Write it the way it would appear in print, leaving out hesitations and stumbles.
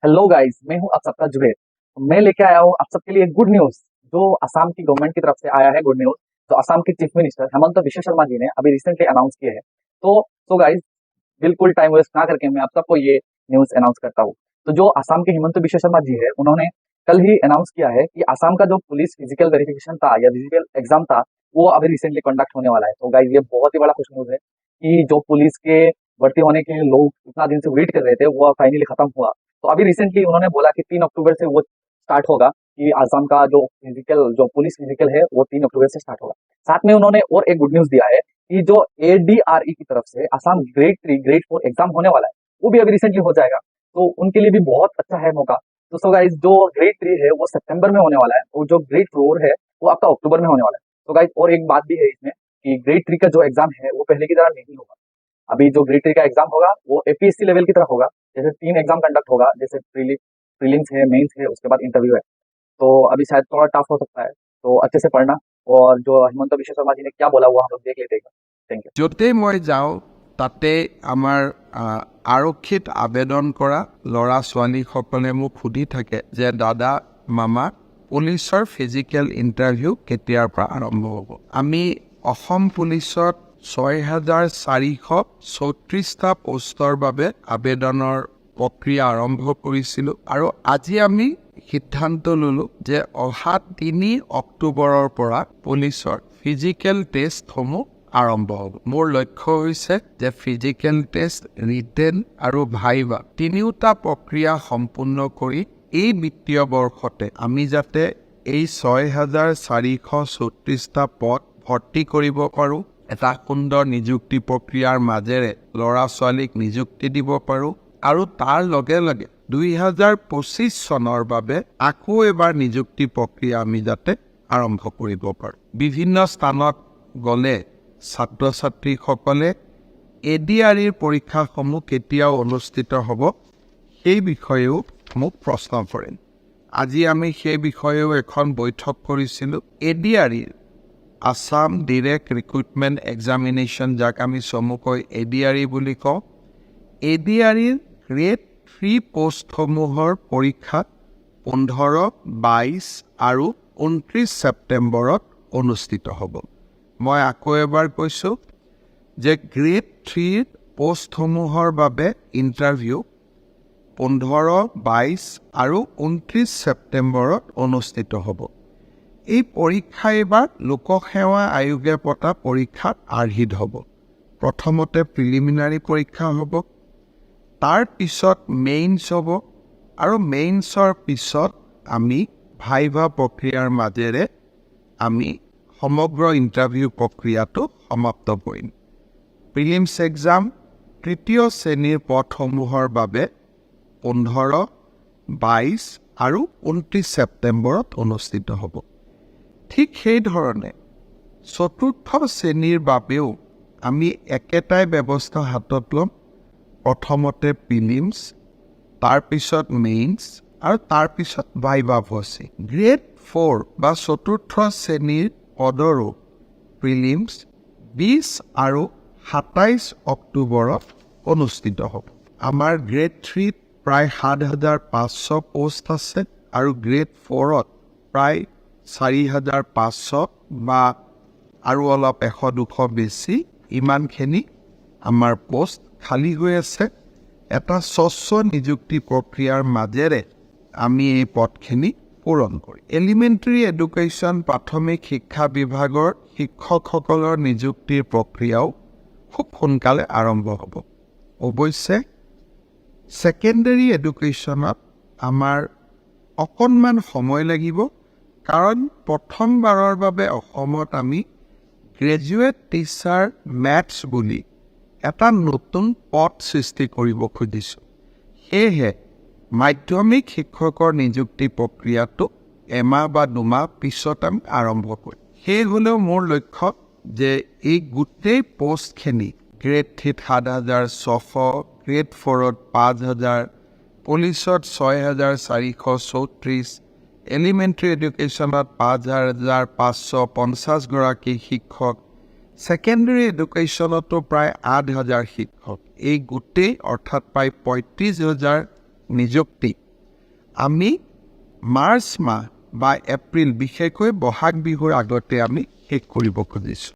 Hello guys, मैं हूं आप सबका जुबेर। मैं लेके आया हूं आप सबके लिए गुड न्यूज जो असम की गवर्नमेंट की तरफ से आया है। गुड न्यूज तो असम के चीफ मिनिस्टर हेमंत बिश्व शर्मा जी ने अभी रिसेंटली अनाउंस किए हैं। तो गाइस, बिल्कुल टाइम वेस्ट ना करके मैं आप सबको ये न्यूज अनाउंस करता हूँ। तो जो असम के हेमंत बिश्व शर्मा जी है, उन्होंने कल ही अनाउंस किया है कि असम का जो पुलिस फिजिकल वेरिफिकेशन था या फिजिकल एग्जाम था, वो अभी रिसेंटली कंडक्ट होने वाला है। तो गाइस, ये बहुत ही बड़ा खुश न्यूज है कि जो पुलिस के भर्ती होने के लिए लोग इतना दिन से वेट कर रहे थे, वो फाइनली खत्म हुआ। तो अभी रिसेंटली उन्होंने बोला कि 3 अक्टूबर से वो स्टार्ट होगा, कि आसाम का जो पुलिस फिजिकल है वो 3 अक्टूबर से स्टार्ट होगा। साथ में उन्होंने और एक गुड न्यूज दिया है कि जो ADRE की तरफ से आसाम ग्रेड 3 ग्रेड 4 एग्जाम होने वाला है, वो भी अभी रिसेंटली हो जाएगा। तो उनके लिए भी बहुत अच्छा है मौका। तो सो गाइस, जो ग्रेड 3 है वो सितंबर में होने वाला है, और जो ग्रेड 4 है वो आपका अक्टूबर में होने वाला है। तो गाइस, और एक बात भी है इसमें कि ग्रेड 3 का जो एग्जाम है वो पहले की तरह नहीं होगा। अभी जो ग्रेड 3 का एग्जाम होगा वो APSC लेवल की तरफ होगा। जैसे 3 एग्जाम कंडक्ट होगा, जैसे प्रीलिम्स है, मेंस है, उसके बाद इंटरव्यू है। तो अभी शायद थोड़ा टफ हो सकता है, तो अच्छे से पढ़ना। और जो हिमंत बिश्व शर्मा जी ने क्या बोला हुआ हम लोग देख लेते हैं। Thank you. য'তে মই যাওঁ তাতে আমাৰ আৰক্ষীত আবেদন কৰা ল'ৰা ছোৱালীসকলে মোক সুধি থাকে যে দাদা মামা পুলিচৰ ফিজিকেল ইণ্টাৰভিউ কেতিয়াৰ পৰা আৰম্ভ হ'ব। আমি অসম পুলিচত 6,434টা পোষ্টৰ বাবে আবেদনৰ প্ৰক্ৰিয়া আৰম্ভ কৰিছিলোঁ, আৰু আজি আমি সিদ্ধান্ত ল'লোঁ যে অহা 3 অক্টোবৰৰ পৰা পুলিচৰ ফিজিকেল টেষ্টসমূহ আৰম্ভ হ'ব। মোৰ লক্ষ্য হৈছে যে ফিজিকেল টেষ্ট, ৰিটেন আৰু ভাইভা তিনিওটা প্ৰক্ৰিয়া সম্পূৰ্ণ কৰি এই বিত্তীয় বৰ্ষতে আমি যাতে এই 6,434টা পদ ভৰ্তি কৰিব পাৰোঁ, এটা সুন্দৰ নিযুক্তি প্ৰক্ৰিয়াৰ মাজেৰে ল'ৰা ছোৱালীক নিযুক্তি দিব পাৰোঁ, আৰু তাৰ লগে লগে 2025 চনৰ বাবে আকৌ এবাৰ নিযুক্তি প্ৰক্ৰিয়া আমি যাতে আৰম্ভ কৰিব পাৰোঁ। বিভিন্ন স্থানত গ'লে ছাত্ৰ ছাত্ৰীসকলে ADREৰ পৰীক্ষাসমূহ কেতিয়াও অনুষ্ঠিত হ'ব সেই বিষয়েও মোক প্ৰশ্ন কৰে। আজি আমি সেই বিষয়েও এখন বৈঠক কৰিছিলোঁ। ADREৰ আসাম ডিৰেক্ট ৰিক্ৰুটমেণ্ট এক্সামিনেশ্যন, যাক আমি চমুকৈ ADRE বুলি কওঁ, ADREৰ গ্ৰেড 3 পোষ্টসমূহৰ পৰীক্ষা 15, 22 আৰু 29 ছেপ্টেম্বৰত অনুষ্ঠিত হ'ব। মই আকৌ এবাৰ কৈছোঁ যে গ্ৰেড 3 পোষ্টসমূহৰ বাবে ইণ্টাৰভিউ 15, 22 আৰু 29 ছেপ্টেম্বৰত অনুষ্ঠিত হ'ব। এই পৰীক্ষা এইবাৰ লোকসেৱা আয়োগে পতা পৰীক্ষাত আৰ্হিত হ'ব। প্ৰথমতে প্ৰিলিমিনাৰী পৰীক্ষা হ'ব, তাৰ পিছত মেইনছ হ'ব, আৰু মেইনছৰ পিছত আমি ভাইভা প্ৰক্ৰিয়াৰ মাজেৰে আমি সমগ্ৰ ইণ্টাৰভিউ প্ৰক্ৰিয়াটো সমাপ্ত কৰিম। প্ৰিলিমছ এক্সাম তৃতীয় শ্ৰেণীৰ পদসমূহৰ বাবে 15, 22 আৰু 29 ছেপ্টেম্বৰত অনুষ্ঠিত হ'ব। ঠিক সেইধৰণে চতুৰ্থ শ্ৰেণীৰ বাবেও আমি একেটাই ব্যৱস্থা হাতত ল'ম। প্ৰথমতে প্ৰিলিমছ, তাৰপিছত মেইনছ, আৰু তাৰপিছত ভাইভা ভৰ্তি। গ্ৰেড 4 বা চতুৰ্থ শ্ৰেণীৰ পদৰো প্ৰিলিমছ 20 আৰু 27 অক্টোবৰত অনুষ্ঠিত হ'ব। আমাৰ গ্ৰেড 3ত প্ৰায় 7,500 পোষ্ট আছে, আৰু গ্ৰেড 4ত প্ৰায় 4,500 বা আৰু অলপ 100-200 বেছি, ইমানখিনি আমাৰ পোষ্ট খালী হৈ আছে। এটা স্বচ্ছ নিযুক্তি প্ৰক্ৰিয়াৰ মাজেৰে আমি এই পদখিনি পূৰণ কৰিম। এলিমেণ্টাৰী এডুকেশ্যন প্ৰাথমিক শিক্ষা বিভাগৰ শিক্ষকসকলৰ নিযুক্তিৰ প্ৰক্ৰিয়াও খুব সোনকালে আৰম্ভ হ'ব। অৱশ্যে ছেকেণ্ডেৰী এডুকেশ্যনত আমাৰ অকণমান সময় লাগিব, কাৰণ প্ৰথমবাৰৰ বাবে অসমত আমি গ্ৰেজুৱেট টিচাৰ মেথছ বুলি এটা নতুন পদ সৃষ্টি কৰিব খুজিছোঁ। সেয়েহে মাধ্যমিক শিক্ষকৰ নিযুক্তি প্ৰক্ৰিয়াটো এমাহ বা 2 মাহ পিছত আমি আৰম্ভ কৰিম। সেই হ'লেও মোৰ লক্ষ্য যে এই গোটেই পোষ্টখিনি গ্ৰেড 3ত 7,600, গ্ৰেড 4ত 5,000, পুলিচত 6,434, এলিমেণ্টাৰী এডুকেশ্যনত 5,550 গৰাকী শিক্ষক, ছেকেণ্ডেৰী এডুকেশ্যনতো প্ৰায় 8,000 শিক্ষক, এই গোটেই অৰ্থাৎ প্ৰায় 35,000 নিযুক্তি আমি মাৰ্চ মাহ বা এপ্ৰিল বিশেষকৈ বহাগ বিহুৰ আগতে আমি শেষ কৰিব খুজিছোঁ